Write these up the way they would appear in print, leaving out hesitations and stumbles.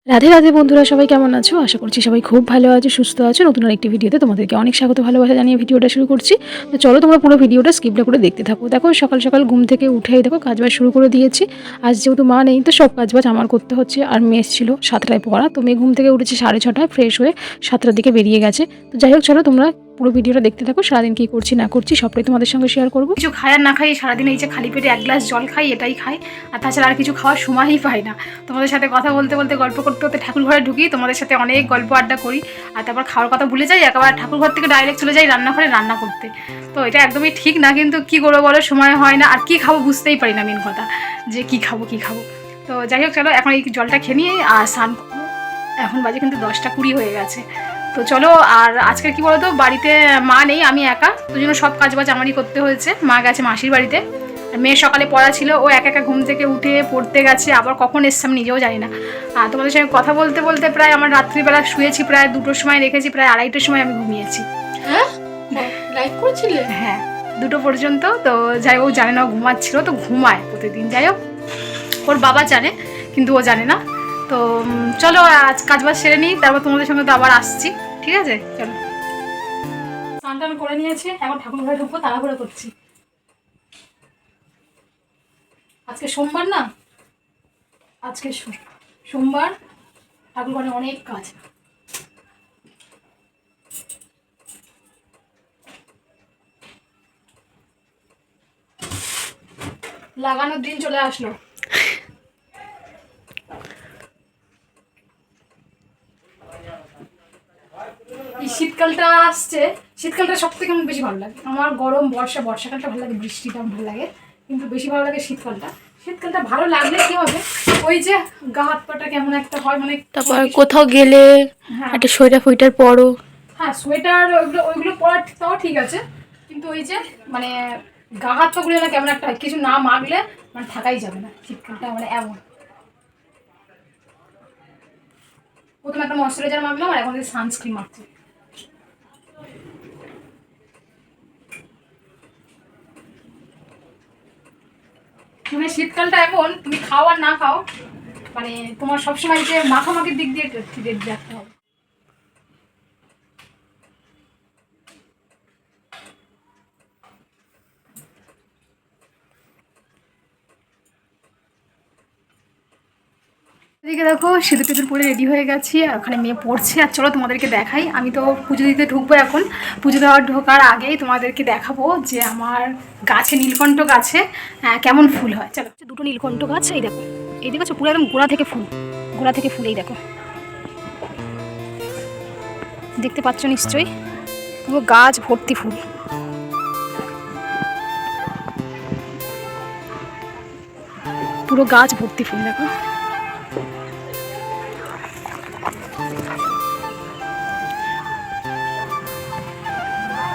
রাধে রাধে বন্ধুরা, সবাই কেমন আছো? আশা করছি সবাই খুব ভালো আছো, সুস্থ আছো। নতুন আরেকটি ভিডিওতে তোমাদেরকে অনেক স্বাগত, ভালোবাসা জানিয়ে ভিডিওটা শুরু করছি। তো চলো তোমরা পুরো ভিডিওটা স্কিপ না করে দেখতে থাকো। দেখো সকাল সকাল ঘুম থেকে উঠেই দেখো কাজবাজ শুরু করে দিয়েছি। আজ যেহেতু মা নেই তো সব কাজবাজ আমার করতে হচ্ছে। আর মেয়ে ছিল 7টায় পড়া, তো মেয়ে ঘুম থেকে উঠেছে 6:30, ফ্রেশ হয়ে 7টার দিকে বেরিয়ে গেছে। তো যাই হোক, চলো তোমরা পুরো ভিডিওটা দেখতে থাকো। সারাদিন কী করছি না করছি সবটাই তোমাদের সঙ্গে শেয়ার করবো। কিছু খাই আর না খাই, সারাদিন এই যে খালি পেটে 1 গ্লাস জল খাই, এটাই খাই। আর তাছাড়া আর কিছু খাওয়ার সময়ই পাই না। তোমাদের সাথে কথা বলতে বলতে, গল্প করতে করতে ঠাকুর ঘরে ঢুকি, তোমাদের সাথে অনেক গল্প আড্ডা করি। আর তারপর খাওয়ার কথা ভুলে যাই, একেবারে ঠাকুর ঘর থেকে ডাইরেক্ট চলে যাই রান্নাঘরে রান্না করতে। তো এটা একদমই ঠিক না, কিন্তু কি করবো বলো, সময় হয় না। আর কি খাবো বুঝতেই পারি না, মেন কথা যে কি খাবো। তো যাই হোক, চলো এখন এই জলটা খেয়ে নিয়ে আর স্নান করবো। এখন বাজে কিন্তু 10টা 20 হয়ে গেছে। তো চলো, আর আজকে কি বলতো, বাড়িতে মা নেই, আমি একা, ওই জন্য সব কাজবাজ আমারই করতে হয়েছে। মা গেছে মাসির বাড়িতে, আর মেয়ের সকালে পড়া ছিল, ও একা একা ঘুম থেকে উঠে পড়তে গেছে, আবার কখন এসছে আমি নিজেও জানি না। আর তোমাদের সঙ্গে কথা বলতে বলতে প্রায় আমার রাত্রিবেলা শুয়েছি, প্রায় 2টোর সময় রেখেছি, প্রায় 2:30টার সময় আমি ঘুমিয়েছি। হ্যাঁ, লাইভ করেছিলে? হ্যাঁ, 2টো পর্যন্ত। তো যাই হোক, জানে না, ও ঘুমাচ্ছিল, তো ঘুমায় প্রতিদিন। যাই হোক, ওর বাবা জানে কিন্তু ও জানে না। তো চলো আজ কাজবাজ সেরে নিই, তারপর তোমাদের সঙ্গে তো আবার আসছি। ঠিক আছে, চলো। স্নান টান করে নিয়েছি, এখন ঠাকুর ঘরে ঢুকবো, তাড়াহুড়ো করছি। আজকে সোমবার না, আজকে সোমবার, ঠাকুর ঘরে অনেক কাজ। লাগানোর দিন চলে আসলো। এই শীতকালটা আসছে, শীতকালটা সব থেকে আমার বেশি ভালো লাগে। আমার গরম, বর্ষাকালটা ভালো লাগে, বৃষ্টিটা ভালো লাগে, কিন্তু বেশি ভালো লাগে শীতকালটা। শীতকালটা ভালো লাগলে কি হবে, ওই যে গা হাত পাটা কেমন একটা হয়, মানে তারপর কোথাও গেলে হ্যাঁ একটা সোয়েটার পরো। হ্যাঁ, সোয়েটার ওইগুলো পরা তাও ঠিক আছে, কিন্তু ওই যে মানে গা হাত পাগুলো না কেমন একটা হয়, কিছু না মাখলে মানে থাকাই যাবে না। শীতকালটা মানে এমন, প্রথমে একটা ময়শ্চারাইজার মাখলাম, আর এখন সানস্ক্রিন মাখছি। মানে শীতকালটা এখন তুমি খাও আর না খাও, মানে তোমার সবসময় যে মাখামাখির দিক দিয়ে রাখতে হবে। এদিকে দেখো সিঁদুর টিঁদুর পরে রেডি হয়ে গেছি, আর ওখানে মেয়ে পড়ছে। আর চলো তোমাদেরকে দেখাই, আমি তো পুজো দিতে ঢুকবো এখন। পুজো দেওয়ার ঢোকার আগেই তোমাদেরকে দেখাবো যে আমার গাছে, নীলকণ্ঠ গাছে কেমন ফুল হয়। চলো, 2টো নীলকণ্ঠ গাছ, এই দেখো, এই দেখো পুরো একদম গোড়া থেকে ফুল, এই দেখো, দেখতে পাচ্ছ নিশ্চয়ই, পুরো গাছ ভর্তি ফুল। পুরো গাছ ভর্তি ফুল দেখো।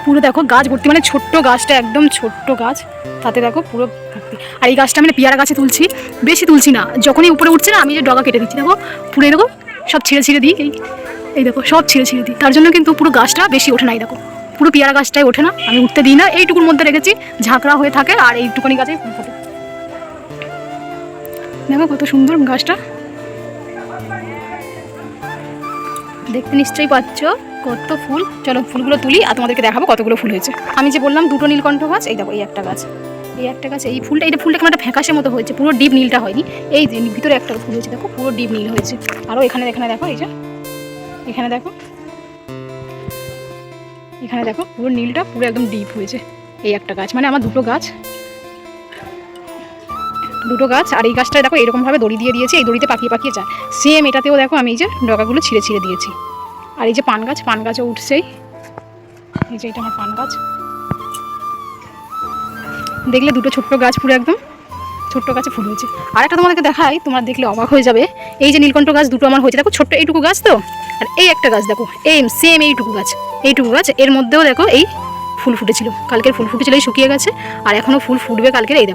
পুরো দেখো গাছ ভর্তি, মানে ছোট্ট গাছটা, একদম ছোট্ট গাছ, তাতে দেখো পুরো ভর্তি। আর এই গাছটা মানে পেয়ারা গাছে তুলছি, বেশি তুলছি না, যখনই উপরে উঠছে না আমি যে ডগা কেটে দিচ্ছি, দেখো পুরো দেখো সব ছিঁড়ে দিই, এই দেখো সব ছিঁড়ে দিই। তার জন্য কিন্তু পুরো গাছটা বেশি ওঠে না, এই দেখো পুরো পেয়ারা গাছটাই ওঠে না, আমি উঠতে দিই না, এইটুকুর মধ্যে রেখেছি, ঝাঁকড়া হয়ে থাকে, আর এইটুকুনি গাছেই ফুল ফোটে। দেখো কত সুন্দর গাছটা, দেখতে নিশ্চয়ই পাচ্ছ কত ফুল। চলো ফুলগুলো তুলি আর তোমাদেরকে দেখাবো কতগুলো ফুল হয়েছে। আমি যে বললাম 2টো নীলকণ্ঠ গাছ, এই দেখো এই একটা গাছ, এই ফুলটা, এই ফুলটা কেমন একটা ফ্যাকাশের মতো হয়েছে, পুরো ডিপ নীলটা হয়নি। এই যে ভিতরে একটা ফুল হয়েছে, দেখো পুরো ডিপ নীল হয়েছে। আরও এখানে দেখো, এই যে এখানে দেখো, এখানে দেখো পুরো নীলটা পুরো একদম ডিপ হয়েছে। এই একটা গাছ, মানে আমার 2টো গাছ, আর এই গাছটা দেখো এরকমভাবে দড়ি দিয়ে দিয়েছি, এই দড়িতে পাকিয়ে যায়। সেম এটাতেও দেখো আমি এই যে ডগাগুলো ছিঁড়ে দিয়েছি। আর এই যে পান গাছও উঠছেই, এই যে এটা আমার পান গাছ, দেখলে 2টো ছোট্ট গাছ, পুরো একদম ছোট্ট গাছে ফুল হয়েছে। আর একটা তোমাদেরকে দেখাই, তোমরা দেখলে অবাক হয়ে যাবে। এই যে নীলকণ্ঠ গাছ 2টো আমার হয়েছে, দেখো ছোট্ট এইটুকু গাছ তো, আর এই একটা গাছ দেখো সেম এইটুকু গাছ, এর মধ্যেও দেখো এই ফুল ফুটেছিল, কালকের ফুল ফুটেছিল, এই শুকিয়ে গেছে, আর এখনও ফুল ফুটবে কালকের। এই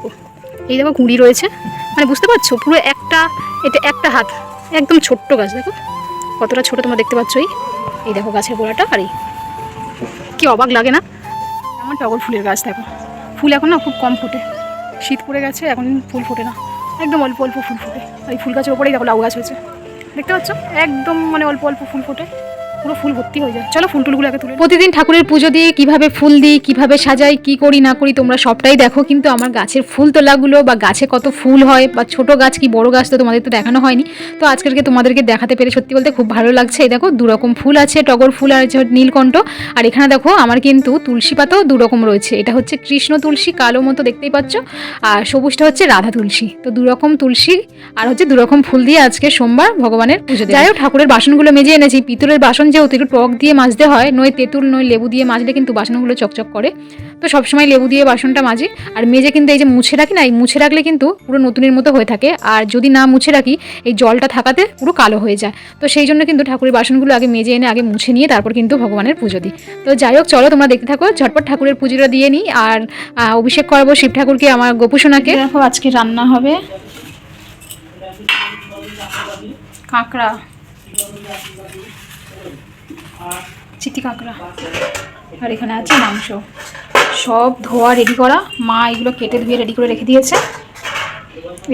দেখো কুঁড়ি রয়েছে, মানে বুঝতে পারছো, পুরো এটা একটা হাত, একদম ছোট্ট গাছ, দেখো কতটা ছোট তোমরা দেখতে পাচ্ছ। এই দেখো গাছের গোড়াটা, আর কি অবাক লাগে না। আমার টগর ফুলের গাছ দেখো, ফুল এখন না খুব কম ফোটে, শীত পড়ে গেছে, এখন ফুল ফোটে না, একদম অল্প ফুল ফোটে। আর এই ফুল গাছের ওপরেই দেখো লাউ গাছ হয়েছে, দেখতে পাচ্ছ একদম মানে অল্প অল্প ফুল ফোটে, পুরো ফুল ভর্তি হয়ে যায়। চলো ফুল টুলগুলো আগে তুলে। প্রতিদিন ঠাকুরের পুজো দিয়ে কিভাবে ফুল দিই, কিভাবে সাজাই, কি করি না করি তোমরা সবটাই দেখো, কিন্তু আমার গাছের ফুল তোলাগুলো বা গাছে কত ফুল হয় বা ছোট গাছ কি বড় গাছ তো তোমাদের তো দেখানো হয়নি। তো আজকে তোমাদেরকে দেখাতে পেরে সত্যি বলতে খুব ভালো লাগছে। এই দেখো দুরকম ফুল আছে, টগর ফুল আর নীলকণ্ঠ। আর এখানে দেখো আমার কিন্তু তুলসী পাতাও দুরকম রয়েছে, এটা হচ্ছে কৃষ্ণ তুলসী কালো মতো দেখতেই পাচ্ছ, আর সবুজটা হচ্ছে রাধা তুলসী। তো দুরকম তুলসী আর হচ্ছে দুরকম ফুল দিয়ে আজকে সোমবার ভগবানের পুজো। যাই হোক ঠাকুরের বাসনগুলো মেজে এনেছি। পিতলের বাসন যেহেতু একটু টক দিয়ে মাজতে হয়, নয় তেঁতুল নয় লেবু দিয়ে মাজলে কিন্তু বাসনগুলো চকচক করে, তো সবসময় লেবু দিয়ে বাসনটা মাজি। আর মেজে কিন্তু এই যে মুছে রাখি না, এই মুছে রাখলে কিন্তু পুরো নতুনের মতো হয়ে থাকে, আর যদি না মুছে রাখি এই জলটা থাকাতে পুরো কালো হয়ে যায়। তো সেই জন্য কিন্তু ঠাকুরের বাসনগুলো আগে মেজে এনে আগে মুছে নিয়ে তারপর কিন্তু ভগবানের পুজো দিই। তো যাই হোক চলো তোমরা দেখতে থাকো, ঝটপট ঠাকুরের পুজোটা দিয়ে নিই আর অভিষেক করাবো শিব ঠাকুরকে, আমার গোপুসোনাকে। দেখো আজকে রান্না হবে কাঁকড়া, চিটি কাঁকড়া, আর এখানে আছে মাংস। সব ধোয়া রেডি করা, মা এগুলো কেটে ধুয়ে রেডি করে রেখে দিয়েছে।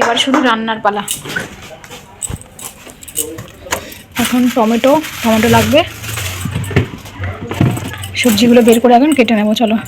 এবার শুধু রান্নার পালা। এখন টমেটো লাগবে, সবজিগুলো বের করে এখন কেটে নেবো। চলো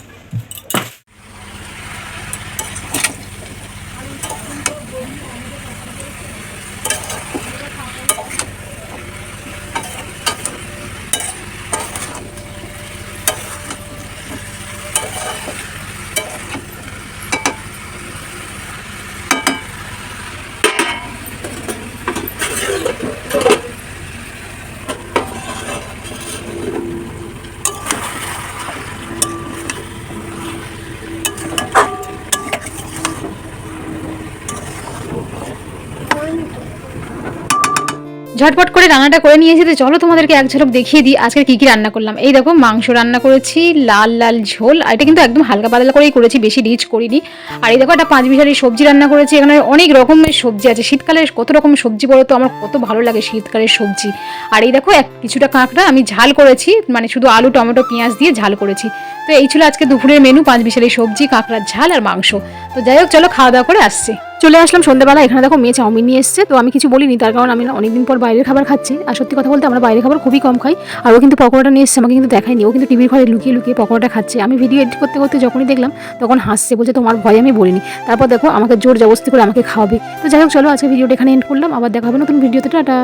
ঝটপট করে রান্নাটা করে নিয়েছি। তো চলো তোমাদেরকে এক ঝলক দেখিয়ে দিই আজকে কি কি রান্না করলাম। এই দেখো মাংস রান্না করেছি, লাল লাল ঝোল, আর এটা কিন্তু একদম হালকা পাতলা করেই করেছি, বেশি রিচ করিনি। আর এই দেখো একটা 5 বিশারি সবজি রান্না করেছি। এখানে অনেক রকমের সবজি আছে, শীতকালে কত রকম সবজি বলো তো, আমার কত ভালো লাগে শীতকালের সবজি। আর এই দেখো কিছুটা কাঁকড়া আমি ঝাল করেছি, মানে শুধু আলু টমেটো পেঁয়াজ দিয়ে ঝাল করেছি। তো এই ছিল আজকে দুপুরের মেনু, 5 বিশারি সবজি, কাঁকড়ার ঝাল আর মাংস। তো যাই হোক চলো খাওয়া দাওয়া করে আসছি। চলে আসলাম সন্ধ্যাবেলা। এখানে দেখো মেয়ে চাউমিন নিয়ে এসছে, তো আমি কিছু বলিনি, তার কারণ আমি অনেকদিন পর বাইরের খাবার খাচ্ছি। আর সত্যি কথা বলতে আমরা বাইরের খাবার খুবই কম খাই। আর ও কিন্তু পকোড়াটা নিয়ে এসছে, আমাকে কিন্তু দেখায়নি, ও কিন্তু টিভির ঘরে লুকিয়ে লুকিয়ে পকোড়াটা খাচ্ছে। আমি ভিডিও এডিট করতে করতে যখনই দেখলাম তখন হাসছে, বলছে তোমার ভয় আমি বলিনি। তারপর দেখো আমাকে জোর জবরদস্তি করে আমাকে খাওয়াবে। তো যাই হোক চলো আজকে ভিডিওটা এখানে এন্ড করলাম, আবার দেখা হবে নতুন ভিডিওতে। টাটা।